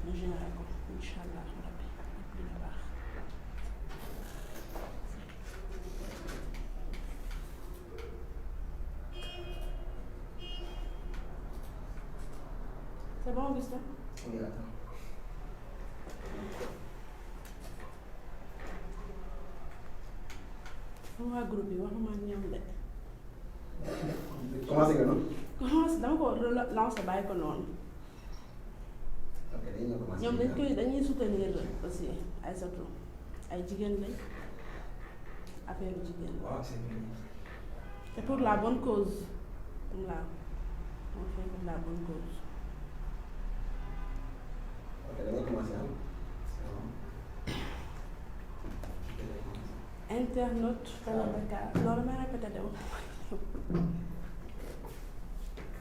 ñu généré ko incha allah rabbi lépp dina baax. C'est bon, Augustin? Oui, attends. waa groupe bi waxuma ak ñoom de. commencé nga noonu. commencé dama ko lancé bàyyi ko noonu. ok dañuy commencé. ñoom dañuy soutenir aussi ay surtout ay jigéen lañ affaire jigéen. waaw c'est bien. c'est pour la bonne cause. voilà on fait pour la bonne cause. ok dañuy commencé am. Internaute Télé Dakar loolu may répété de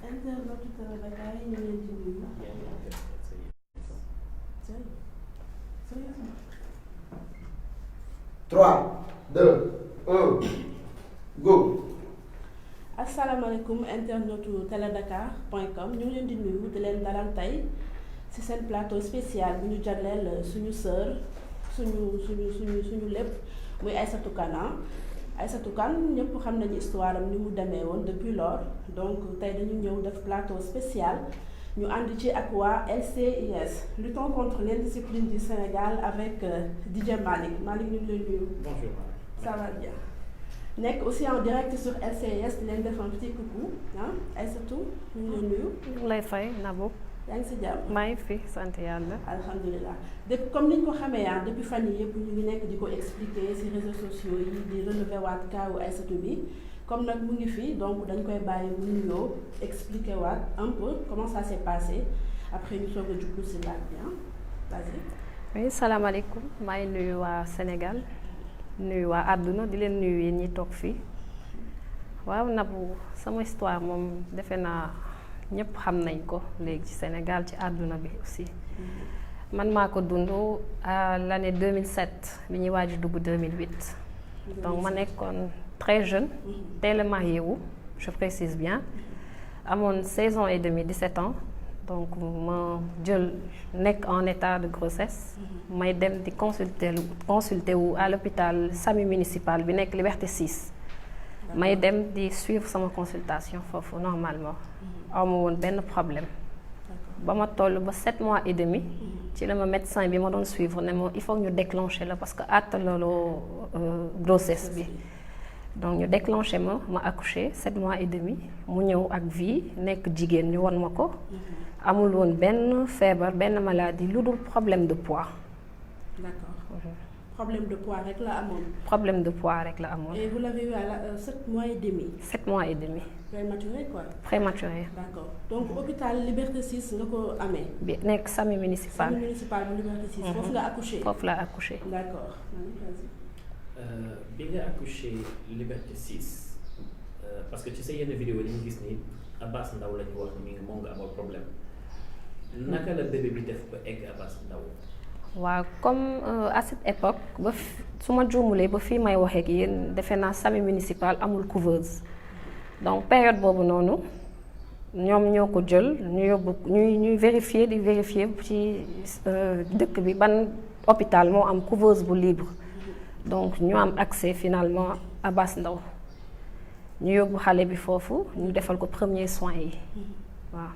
internaute Télé Dakar yi ñu leen di nuyu. Sérieusement. 3 2 1 go. asalaamaaleykum internaute teledakar.com ñu ngi leen di nuyu di leen dalal tey ci seen plateau spécial bu ñu jagleel suñu sœur suñu lépp muy Aïssatou Kane. Aïssatou Kane ñëpp xam nañu histoire am ni mu demee woon depuis lors donc tey dañu ñëw def plateau spécial ñu ànd ci ak waa LCIS luttons contre l'indiscipline du Sénégal avec DJ Malick ñu ngi lay nuyu. Bonjour. Ça va bien. nekk aussi en direct sur LCIS di leen def un petit coucou Aïssatou ñu ngi lay nuyu. ñu ngi lay fay Nabou. yaa ngi si jàmm. maa ngi fi sant yàlla. alhamdulilah depuis comme ni ñu ko xamee depuis fan yii yëpp ñu ngi nekk di ko expliquer ci réseaux sociaux yi di relever waat kaawu Aïssatou bi comme nag mu ngi fi donc dañ koy bàyyi mu nuyoo expliquer waat un peu comment ça s'est passé après ñu soog a jublu ci laaj bi vas-y. oui salaamaaleykum maa ngi nuyu waa Sénégal nuyu waa àdduna di leen nuyu yéen ñi toog fii waaw Nabou sama histoire moom defe naa. ñëpp xam nañ ko léegi ci Sénégal ci àdduna bi aussi man maa ko dund à l'année 2007 bi ñuy waaj dugg 2008 donc ma nekkoon très jeune teel a marié wu je précise bien amoon 16 ans et demi 17 ans donc ma jël nekk en état de grossesse may dem di consulter wu à l'hôpital SAMU municipal bi nekk Liberté 6 may dem di suivre sama consultation foofu normalement awma woon benn problème ba ma toll ba 7 mois et demi ci la ma médecin bi ma doon suivre ne ma il faut ñu déclencher la parce que àttaloo grossesse bi donc ñu déclencher ma accoucher 7 mois et demi mu ñëw ak vie nekk jigéen ñu won ma ko amul woon benn feebar benn maladie lu dul problème de poids. D'accord. Problème de poids rek la amoon. Problème de poids rek la amoon. Et vous l'avez eu à 7 mois et demi. 7 mois et demi. Prématuré quoi. Prématuré. D'accord donc hôpital Liberté 6 nga ko amee. bi nekk SAMU municipal. SAMU municipal bu Liberté 6. foofu nga accouché. foofu la accouché. D'accord. bi nga accouché Liberté 6 parce que ci sa yenn vidéo yi ñu gis ni Abass Ndao la ñu wax ni moom nga amoon problème naka la bébé bi def ba egg Abass Ndao. waaw comme à cette époque ba su ma juumulee ba fii may waxee ak yéen defe naa SAMU municipal amul couveuse donc période boobu noonu ñoom ñoo ko jël ñu yóbbu ñuy vérifier di vérifier ci dëkk bi ban hôpital moo am couveuse bu libre donc ñu am accès finalement à Abass Ndao ñu yóbbu xale bi foofu ñu defal ko premier soins yi waaw.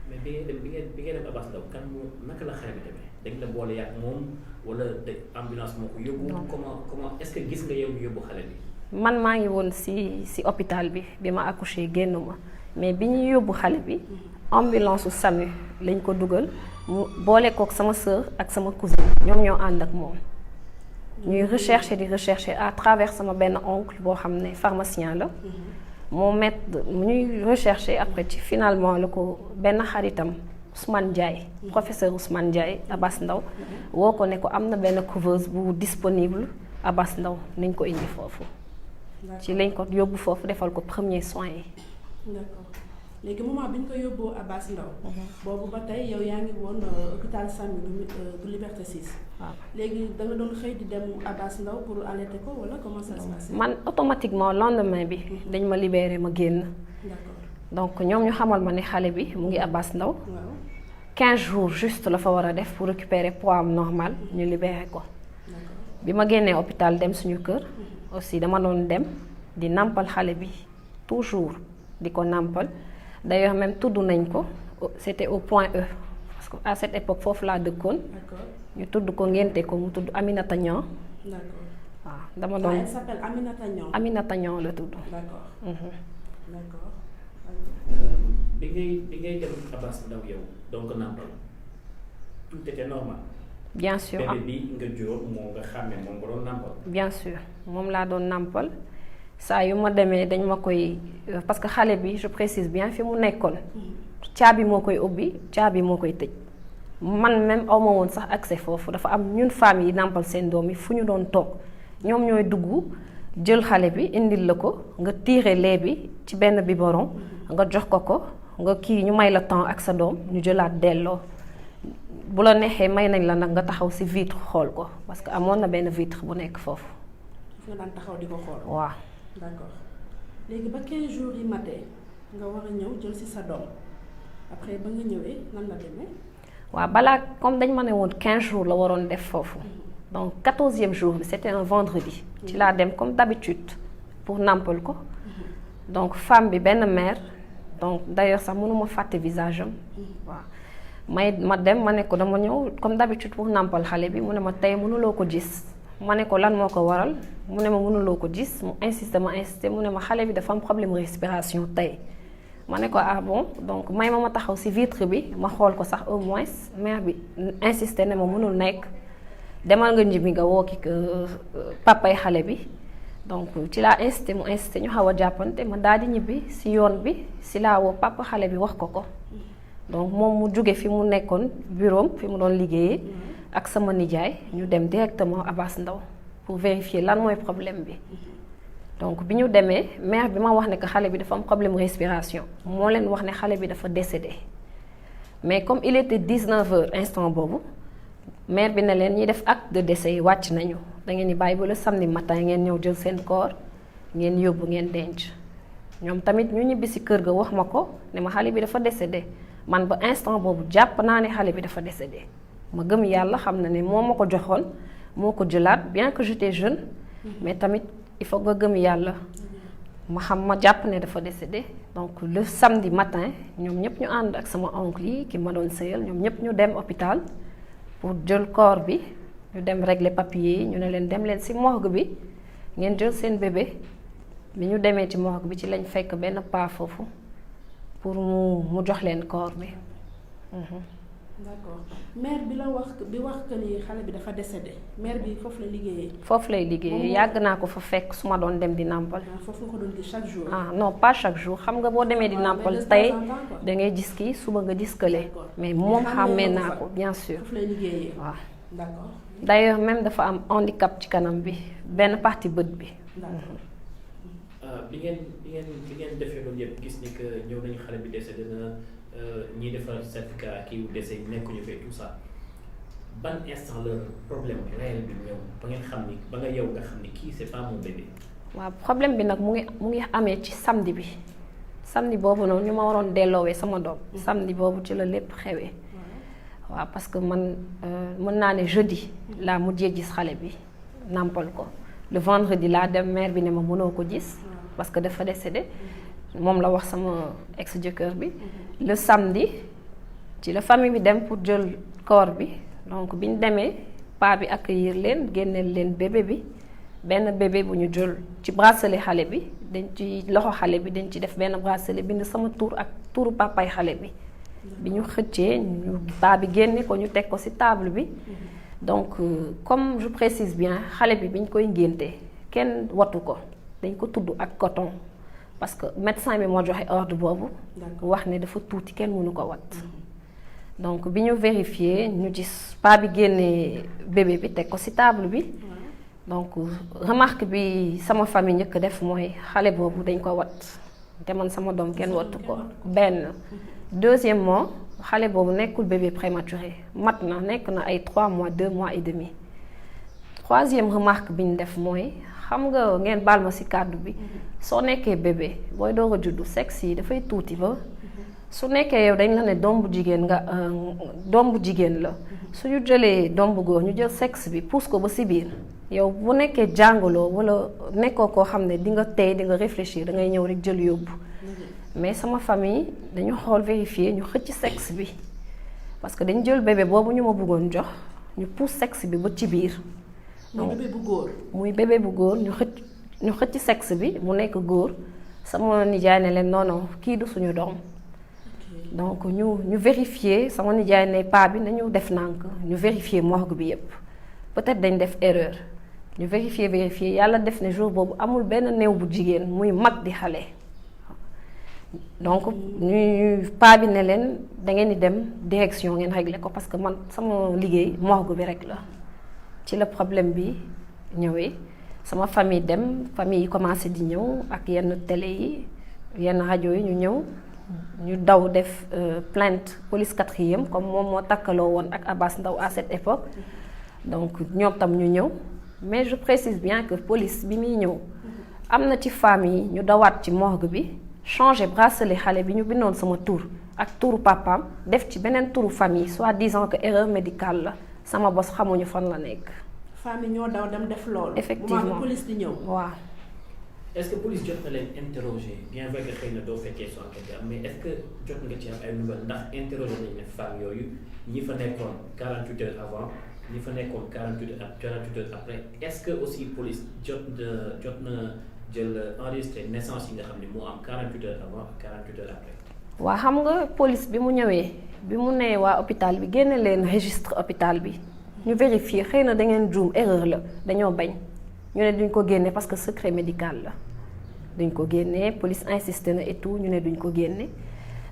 mais bi ngay dem Abass Ndao kan moo naka la xale bi demee dañ la boole yàgg moom wala de ambulance moo ko yóbbu. comment est-ce que gis nga yow yóbbu xale bi. man maa ngi woon ci hôpital bi ma accouché génnuma mais bi ñuy yóbbu xale bi ambulance su SAMU lañ ko dugal mu boole kook sama sœur ak sama cousine ñoom ñoo ànd ak moom. ñuy rechercher à travers sama benn oncle boo xam ne pharmacien la. moo ñuy rechercher après ci finalement la ko benn xaritam Ousmane Ndiaye professeur Ousmane Ndiaye Abass Ndao woo ko ne ko am na benn couveuse bu disponible Abass Ndao nañ ko indi foofu. ci lañ ko yóbbu foofu defal ko premier soins yi. d'accord léegi moment bi ñu ko yóbboo Abass Ndao boobu ba tey yow yaa ngi woon hôpital SAMU bu Liberté 6. waaw léegi da nga doon xëy di dem Abass Ndao pour allaiter ko wala comment ça se passe. man automatiquement lendemain bi dañ ma libéré ma génn. d'accord donc ñoom ñu xamal ma ne xale bi mu ngi Abass Ndao. waaw 15 jours juste la fa war a def pour récupérer poids am normal ñu libéré ko. bi ma génnee hôpital dem suñu kër aussi dama doon dem di nàmpal xale bi toujours di ko nàmpal d'ailleurs même tudd nañ ko c'était au point E parce que à cette époque foofu laa dëkkoon ñu tudd ko ngénte ko mu tudd Aminata Niang. waaw dama doon elle s'appelle Aminata Niang. Aminata Niang la tudd. D'accord. D'accord. bi ngay dem Abass Ndao yow donc nàmpal tout était normal. bien sûr bébé bi nga jóor moo nga xàmme moom nga doon nàmpal. bien sûr moom laa doon nàmpal saa yu ma demee dañ ma koy parce que xale bi je précise bien fi mu nekkoon caabi moo koy ubbi caabi moo koy tëj man même awma woon sax accès foofu dafa am ñun femmes yi nàmpal seen doom yi fu ñu doon toog ñoom ñooy dugg jël xale bi indil la ko nga tiire lait bi ci benn biberon nga jox ko nga kii ñu may la temps ak sa doom ñu jëlaat delloo bu la neexee may nañ la nag nga taxaw ci vitre xool ko parce que amoon na benn vitre bu nekk foofu. nga daan taxaw di ko xool. waaw. d'accord léegi ba 15 jours yi matee nga war a ñëw jël ci sa doom après ba nga ñëwee nan la demee. waaw balaa comme dañ ma ne woon 15 jours la waroon def foofu donc 14e jour bi c'était un vendredi. ci laa dem comme d'habitude pour nàmpal ko donc femme bi benn mère donc d'ailleurs sax mënuma fàtte visage am waaw. ma dem ma ne ko dama ñëw comme d'habitude pour nàmpal xale bi mu ne ma tey mënuloo ko gis ma ne ko lan moo ko waral mu ne ma mënuloo ko gis mu insisté mu ne ma xale bi dafa am problème respiration tey ma ne ko ah bon donc may ma taxaw ci vitre bi ma xool ko sax au moins mère bi insisté ne ma mënul nekk demal nga njibi nga woo ki papay xale bi donc ci laa insisté mu insisté ñu xaw a jàppante ma daal di ñibbi ci yoon bi ci laa woo papa xale bi wax ko donc moom mu jóge fi mu nekkoon bureau fi mu doon liggéeyee ak sama nijaay ñu dem directement Abass Ndao pour vérifier lan mooy problème bi donc bi ñu demee mère bi ma wax ne que xale bi dafa am problème respiration moo leen wax ne xale bi dafa décédé mais comme il était 19h instant boobu mère bi ne leen ñiy def acte de décès yi wàcc nañu da ngeen di bàyyi ba le samedi matin ngeen ñëw jël seen corps ngeen yóbbu ngeen denc ñoom tamit ñu ñibbi ci kër ga wax ma ko ne ma xale bi dafa décédé man ba instant boobu jàpp naa ne xale bi dafa décédé ma gëm yàlla xam na ne moo ma ko joxoon moo ko jëlaat bien que j'étais jeune mais tamit il faut nga gëm yàlla ma jàpp ne dafa décédé donc le samedi matin ñoom ñëpp ñu ànd ak sama oncle yi ki ma doon sëyal ñoom ñëpp ñu dem hôpital pour jël corps bi ñu dem régler papier yi ñu ne leen dem leen ci morgue bi ngeen jël seen bébé bi ñu demee ci morgue bi ci lañ fekk benn paa foofu pour mu jox leen corps bi. d'accord mère bi la wax que ni xale bi dafa décédé mère bi foofu la liggéeyee. foofu lay liggéeyee yàgg naa ko fa fekk su ma doon dem di nàmpal. foofu nga ko doon gis chaque jour. non pas chaque jour xam nga boo demee di nàmpal tey da ngay gis kii suba nga gis kële. mais moom xàmmee naa ko bien sûr. foofu lay liggéeyee. waaw d'accord. d'ailleurs même dafa am handicap ci kanam bi benn partie bët bi. bi ngeen defee loolu yëpp gis ni que ñëw nañu xale bi décédé na ñiy defar certificat kii wu décès nekkuñu fee tout ça ban instant la problème réel bi ñëw ba ngeen xam ni ba nga yow nga xam ni kii c'est pas mon bébé. waaw problème bi nag mu ngi amee ci samedi bi samedi boobu noonu ñu ma waroon delloowee sama doom. samedi boobu ci la lépp xewee. waaw parce que man mën naa ne jeudi laa mujjee gis xale bi nàmpal ko le vendredi laa dem mère bi ne ma mënoo ko gis. parce que dafa décédé moom la wax sama ex jëkkër bi le samedi ci la famille bi dem pour jël corps bi donc bi ñu demee paa bi accueillir leen génneel leen bébé bi benn bébé bu ñu jël ci bracelet xale bi dañ ci loxo xale bi dañ ci def benn bracelet bind sama tur ak turu papay xale bi bi ñu xëccee ñu paa bi génne ko ñu teg ko ci table bi donc comme je précise bien xale bi ñu koy ngénte kenn watu ko dañ ko tudd ak coton parce que médecin bi moo joxe ordre boobu wax ne dafa tuuti kenn mënu ko wat donc bi ñu vérifié ñu gis paa bi génnee bébé bi teg ko ci table bi donc remarque bi sama famille njëkk def mooy xale boobu dañ ko wat te man sama doom kenn wattu ko benn deuxièmement xale boobu nekkul bébé prématuré mat na nekk na ay 3 mois 2 mois et demi troisième remarque bi ñu def mooy xam nga ngeen baal ma ci kàddu bi soo nekkee bébé booy door a juddu sexe yi dafay tuuti ba su nekkee yow dañ la ne doom bu jigéen nga doom bu jigéen la suñu jëlee doom bu góor ñu jël sexe bi pousse ko ba si biir yow bu nekkee jàngaloo wala nekkoo koo xam ne di nga tey di nga réfléchir da ngay ñëw rek jël yóbbu mais sama famille dañu xool vérifier ñu xëcc sexe bi parce que dañ jël bébé boobu ñu ma bëggoon jox ñu pousse sexe bi ba ci biir. muy bébé bu góor. muy bébé bu góor ñu xëcc sexe bi mu nekk góor sama nijaay ne leen non non kii du suñu doom. donc ñu vérifier sama nijaay ne paa bi nañu def nànk ñu vérifier morgue bi yépp peut-être dañ def erreur ñu vérifier yàlla def ne jour boobu amul benn néew bu jigéen muy mag di xale. donc ñu paa bi ne leen da ngeen di dem direction ngeen régler ko parce que man sama liggéey morgue bi rek la ci la problème bi ñëwee sama famille yi commencé di ñëw ak yenn télé yi yenn rajo yi ñu ñëw ñu daw def plainte police 4e comme moom moo takkaloo woon ak Abass Ndao à cette époque donc ñoom tam ñu ñëw mais je précise bien que police bi muy ñëw am na ci famille yi ñu dawaat ci morgue bi changer bracelet xale bi ñu bindoon sama tur ak turu papaam def ci beneen turu famille soit disant que erreur médicale la sama bos xamuñu fan la nekk. famille ñoo daw dem def loolu. effectivement police di ñëw. waaw. est-ce que police jot na leen interroger bien vrai que xëy na doo fekkee soo enquête am mais est-ce que jot nga ci am ay nouvelles ndax interroger nañ ne femme yooyu ñi fa nekkoon 48 heures avant ñi fa nekkoon 48 heures après est-ce que aussi police jot na jël enregistré naissance yi nga xam ne moo am 48 heures avant ak 48 heures après. waa xam nga police bi mu ñëwee bi mu nee waa hôpital bi génne leen registre hôpital bi ñu vérifier xëy na da ngeen juum erreur la dañoo bañ ñu ne duñ ko génne parce que secret médical la duñ ko génne police insisté na et tout ñu ne duñ ko génne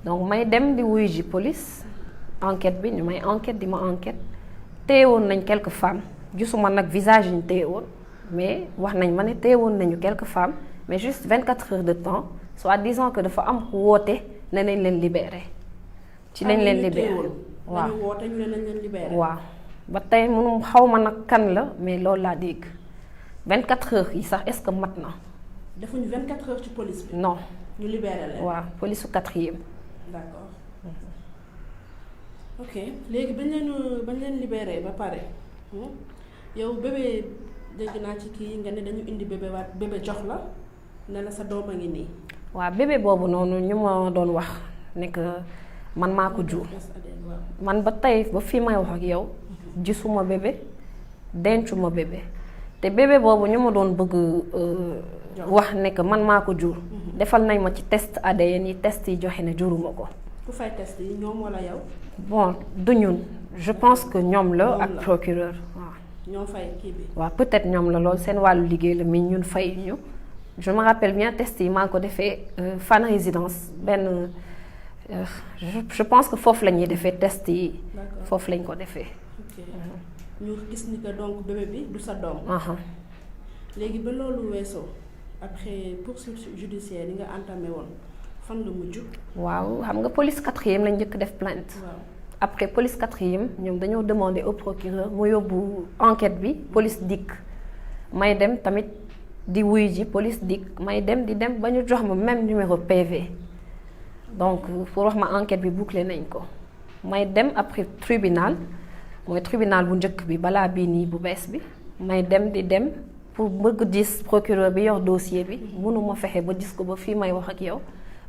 donc may dem di wuyu ji police enquête bi ñu may enquête di ma enquête téyewoon nañ quelques femmes gisuma nag visage yi ñu téyewoon mais wax nañ ma ne téyewoon nañu quelques femmes mais juste 24 heures de temps soit disant que dafa am woote ne nañ leen libéré. ci lañ leen libéré waaw dañu woote ñu ne nañ leen libéré. waaw ba tey mënum xaw ma nag kan la mais loolu laa dégg 24 heures yi sax est-ce que mat na. defuñu 24 heures ci police bi. non ñu libéré leen. waaw police su 4e. d'accord ok léegi bañ leen libéré ba pare yow bébé dégg naa ci kii nga ne dañu indi bébé jox la ne la sa doom a ngi nii. waaw bébé boobu noonu ñu ma doon wax ne que man maa ko jur man ba tey ba fii may wax ak yow gisuma bébé dencuma bébé te bébé boobu ñu ma doon bëgg wax ne que man maa ko jur. defal nañ ma ci test ADN yi test yi joxe ne juruma ko. ku fay test yi ñoom wala yow. bon du ñun je pense que ñoom la ak procureur waaw. ñoo fay kii bi. waaw peut-être ñoom la loolu seen wàllu liggéey la mais ñun fay ñu. je me rappelle bien test yi maa ngi ko defee Fann Résidence benn je pense que foofu la ñuy defee test yi. foofu lañ ko defee. ok ñu gis ni que donc bébé bi du sa doom. léegi ba loolu weesoo après poursuite judiciaire yi nga entamé woon fan la mujj. waaw xam nga police 4e lañ njëkk def plainte. waaw après police 4e ñoom dañoo demander au procureur mu yóbbu enquête bi police dikk may dem tamit. di wuyu ji police dikk may dem di dem ba ñu jox ma même numéro PV donc pour wax ma enquête bi bouclé nañ ko may dem après tribunal mooy tribunal bu njëkk bi balaa bii nii bu bees bi may dem di dem pour bëgg gis procureur bi yor dossier bi mënuma fexe ba gis ko ba fii may wax ak yow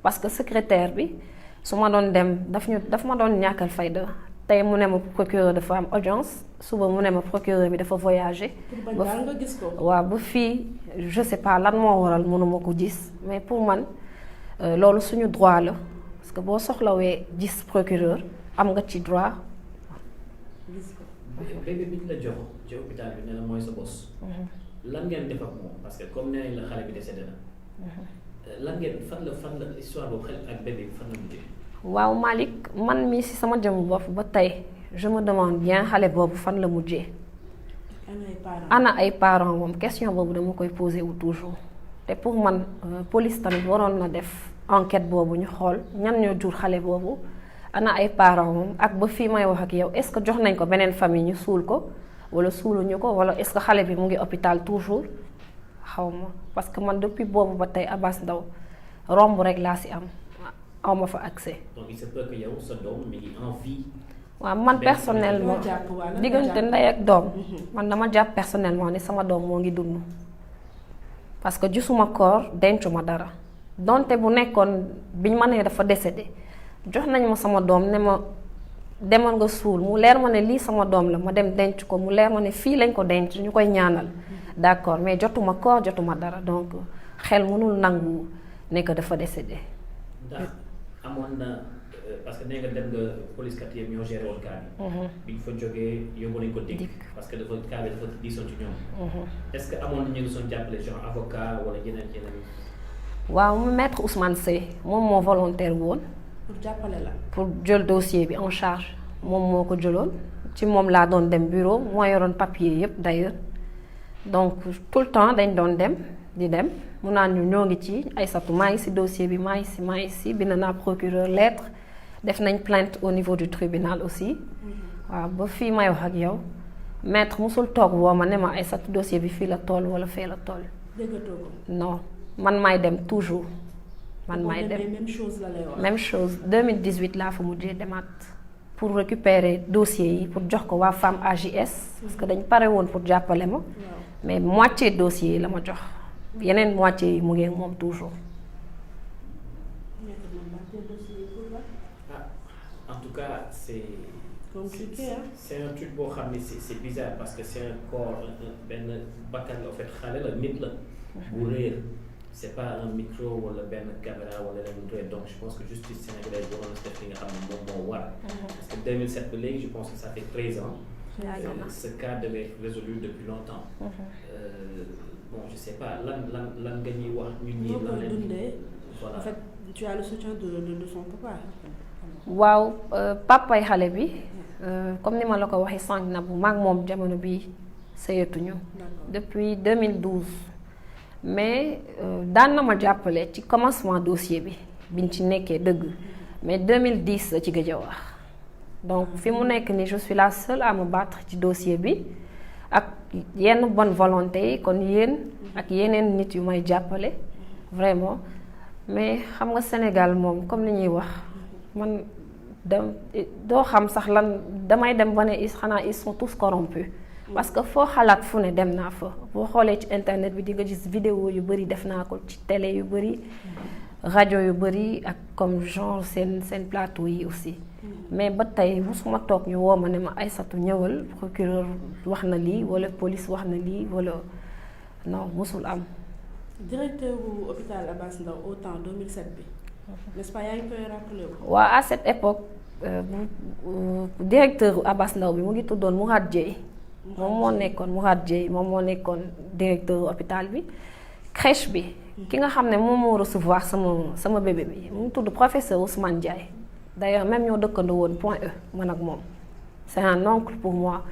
parce que secrétaire bi su ma doon dem daf ma doon ñàkkal fayda tey mu ne ma procureur dafa am audience suba mu ne ma procureur bi dafa voyager. ba nga gis ko. waaw ba fii je sais pas lan moo waral mënuma ko gis mais pour man loolu suñu droit la parce que boo soxlawee gis procureur am nga ci droit. gis ko. bébé bi ñu la jox ci hôpital bi ne la mooy sa bos. lan ngeen def ak moom parce que comme nee nañ la xale bi décédé na. lan ngeen fan la histoire boobu xale ak bébé bi fan la mujjee. waaw Malick man mii ci sama jëm bopp ba tey je me demande bien xale boobu fan la mujjee. ana ay parents moom question boobu dama koy posé wu toujours te pour man police tamit waroon na def enquête boobu ñu xool ñan ñoo jur xale boobu ana ay parents moom ak ba fii may wax ak yow est-ce que jox nañ ko beneen famille ñu suul ko wala suuluñu ko wala est-ce que xale bi mu ngi hôpital toujours xaw ma parce que man depuis boobu ba tey Abass Ndao romb rek laa ci am aw ma fa accès. donc il se peut que yow sa doom mi ngi en vie. waaw man personnellement diggante ndey ak doom man dama jàpp personnellement ni sama doom moo ngi dund parce que gisuma koor dencuma dara donte bu nekkoon biñ ma nee dafa décédé jox nañ ma sama doom ne ma demal nga suul mu leer ma ne lii sama doom la ma dem denc ko mu leer ma ne fii lañ ko denc ñu koy ñaanal d'accord mais jotuma koor jotuma dara donc xel mënul nangu ne que dafa décédé. ndax amoon na parce que nee nga dem nga police quatrième ñoo géré woon cas bi. bi ñu fa jógee yóbbu nañ ko dikk. parce que dafa cas bi dafa diisoon ci ñoom. est-ce que amoon na ñu ngi doon jàppale genre avocat wala yeneen. waaw maître Ousmane Seye moom moo volontaire woon. pour jàppale la. pour jël dossier bi en charge moom moo ko jëloon ci moom laa doon dem bureau moo yoroon papier yépp d'ailleurs donc tout le temps dañ doon dem di dem mu naan ñu ñoo ngi ci Aïssatou maa ngi ci dossier bi maa ngi ci bind naa procureur lettre def nañ plainte au niveau du tribunal aussi waaw ba fii may wax ak yow maître musul toog woo ma ne ma Aïssatou dossier bi fii la toll wala fee la toll. déggatoo ko. non man maay dem toujours. man maay dem même chose la lay wax. même chose 2018 laa fa mujjee demaat pour récupérer dossier yi pour jox ko waa femme AJS parce que dañ pare woon pour jàppale ma. mais moitié dossier yi la ma jox yeneen moitié yi mu ngi moom toujours. en tout cas c'est compliqué hein. c'est un truc boo xam ne c'est bizarre parce que c'est un corps benn bakkan en fait xale la nit la. bu réer. c'est pas un micro wala benn caméra wala leneen donc je pense que justice sénégalaise boo mën a def li nga xam ne moom moo war. parce que 2007 ba léegi je pense que ça fait 13 ans. ce cas devait être résolu depuis longtemps. Bon je sais pas lan nga ñuy wax ñun ñii lan leen dundee. voilà en fait tu as le soutien de son papa. waaw papay xale bi comme ni ma la ko waxee sànq na bu mag moom jamono bi sëyatuñu. depuis 2012. mais daan na ma jàppale ci commencement dossier bi biñ ci nekkee dëgg mais 2010 la ci gëj a wax donc fi mu nekk ni je suis la seule à me battre ci dossier bi ak yenn bonne volonté yi kon yéen ak yeneen nit yu may jàppale vraiment mais xam nga Sénégal moom comme ni ñuy wax man doo xam sax lan damay dem ba ne xanaa ils sont tous corrompus. parce que foo xalaat fu ne dem naa fa boo xoolee ci internet bi di nga gis vidéo yu bari def naa ko ci télé yu bari rajo yu bari ak comme genre seen plateau yi aussi mais ba tey musuma toog ñu woo ma ne ma Aïssatou ñëwal procureur wax na lii wala police wax na lii wala non musul am. directeur bu hôpital Abass Ndao au temps 2007 bi n'est-ce pas yaa ngi koy rappelé wu. waaw à cette époque directeur Abass Ndao bi mu ngi tuddoon Mourad Dieye. moom moo nekkoon Mourad Dieye moom moo nekkoon directeur hôpital bi crèche bi ki nga xam ne moom moo recevoir sama bébé bi mu ngi tudd professeur Ousmane Ndiaye d'ailleurs même ñoo dëkkandoo woon Point E man ak moom c'est un oncle pour moi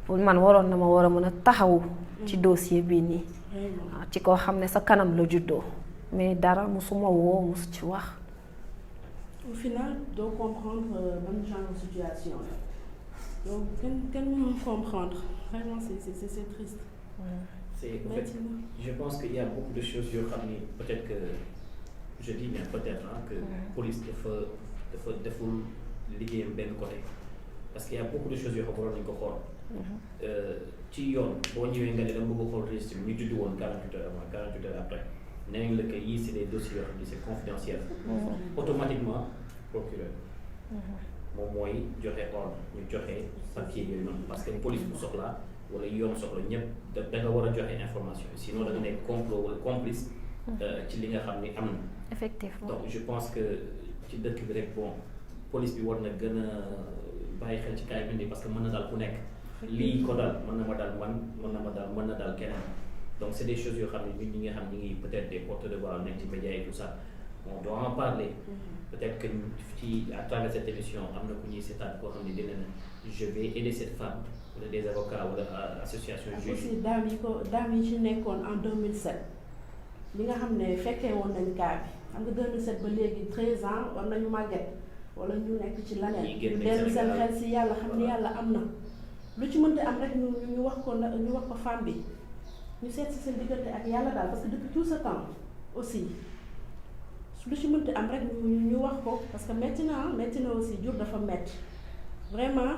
pour man waroon na ma war a mën a taxawu ci dossier bii nii ci koo xam ne sa kanam la juddoo mais dara musuma woo musu ci wax. au final doo comprendre ban genre de situation la. donc kenn mënul comprendre vraiment c'est triste. c'est en fait je pense qu'il y a beaucoup de choses yoo xam ni peut-être que je dis bien peut-être que police dafa deful liggéeyam benn côté parce qu'il y a beaucoup de choses yoo xam waroon nañu ko xool. ci yoon boo ñëwee nga ne dama bëgg a xool registre bi ñu juddu woon 48 heures avant 48 heures après nee nañ la que yii c'est des dossiers yoo xam ni c'est confidentiel. automatiquement procureur. moom mooy joxe ordre ñu joxe papier yooyu noonu parce que police bu soxlaa wala yoon soxla ñëpp da nga war a joxe information sinon da nga nekk complot wala complice ci li nga xam ni am na. effectivement donc je pense que ci dëkk bi rek bon police bi war na gën a bàyyi xel ci kaay bi parce que mën na daal ku nekk lii ko dal mën na ma dal man mën na dal keneen donc c'est des choses yoo xam ne ñun ñi nga xam ñi ngi peut-être des porteurs de voix nekk ci médias et tout ça on doit en parler. peut-être que ci à travers cette émission am na ku ñuy seetaan koo xam ne dina ne je vais aider cette femme wala des avocats wala association juge. aussi daam yi ci nekkoon en 2007 li nga xam ne fekkee woon nañ cas bi xam nga 2007 ba léegi 13 ans war nañu màgget wala ñu nekk ci laneen ñu dellu seen xel si yàlla xam ni yàlla am na lu ci mënti am rek ñu wax ko femme bi ñu seet si seen diggante ak yàlla daal parce que depuis tout ce temps aussi lu ci mënti am rek ñu wax ko parce que métti na aussi jur dafa métti vraiment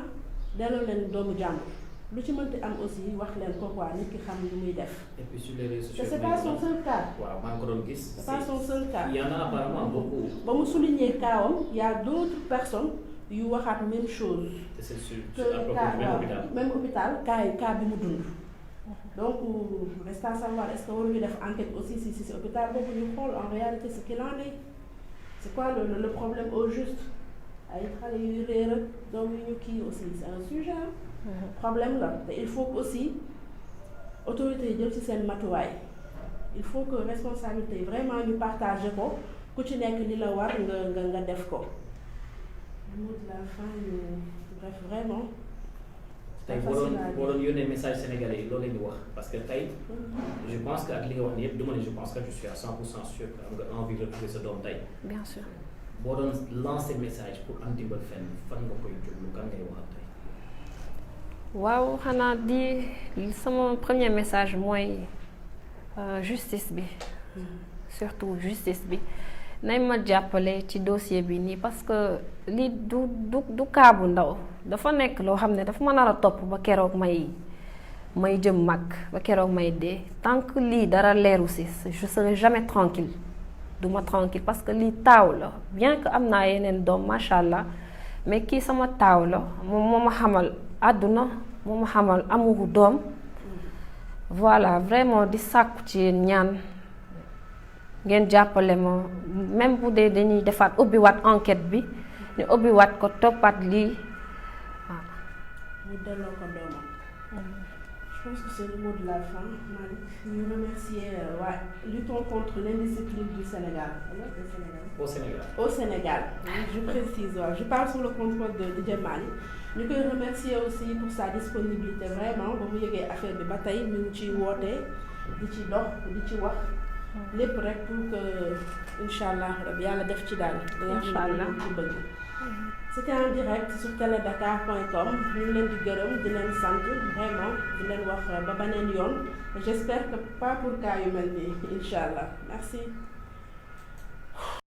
delloo leen doomu jàmbur lu ci mënti am aussi wax leen ko quoi nit ki xam lu muy def. et puis sur les réseaux te sociaux c'est pas son seul cas. waaw maa ngi ko doon gis. c'est pas son seul cas. il y en a apparemment beaucoup. ba mu souligner kaawam y a d'autres personnes yu waxaat même chose. te c'est sur que à propos du même hôpital. même hôpital cas bi mu dund. donc reste à savoir est-ce que waruñu def enquête aussi si hôpital boobu ñu xool en réalité ce qu'il en est. c'est quoi le problème au juste ay xale yu réer ak doom yu ñu kii aussi c'est un sujet problème la te il faut que aussi autorités yi jël ci seen matuwaay il faut que responsabilité vraiment ñu partager ko ku ci nekk li la war nga def ko. le mot de la fin bref vraiment. tey boo doon yónnee message sénégalais yi loolu la ñu wax parce que tey je pense que ak li nga wax ni yëpp du ma ne je pense que je suis à 100% sûr que am nga envie de retrouver sa doom tey. bien sûr. boo doon lancer message pour am dimbal fenn fan nga koy jublu kan ngay waxal tey. waaw xanaa di sama premier message mooy justice bi surtout justice bi nañ ma jàppale ci dossier bi nii parce que lii du cas bu ndaw dafa nekk loo xam ne dafa ma nar a topp ba keroog may jëm mag ba keroog may dee tant que lii dara leeru si je serai jamais tranquille duma tranquille parce que lii taaw la bien que am naa yeneen doom macha allah mais kii sama taaw la moom moo ma xamal àdduna moo ma xamal amuru doom voilà vraiment di sàkku ci yéen ñaan ngeen jàppale ma même bu dee dañuy defaat ubbiwaat enquête bi ñu ubbiwaat ko toppaat lii waaw. ñu delloo ko doomam. je pense que c'est le mot de la fin Malick ñu remercier waa luttons contre l'indiscipline du Sénégal. Au Sénégal. Je précise waaw je parle sous le contrôle de DJ Malick ñu koy remercier aussi pour sa disponibilité vraiment ba mu yëgee affaire bi ba tey ñu ngi ciy woote di ci dox di ci wax. lépp rek pour que incha allah rabi yàlla def ci daal. incha allah ci bëgg. c'était en direct sur teledakar.com ñu ngi leen di gërëm di leen sant vraiment di leen wax ba beneen yoon j'espère que pas pour cas yu mel nii incha allah merci.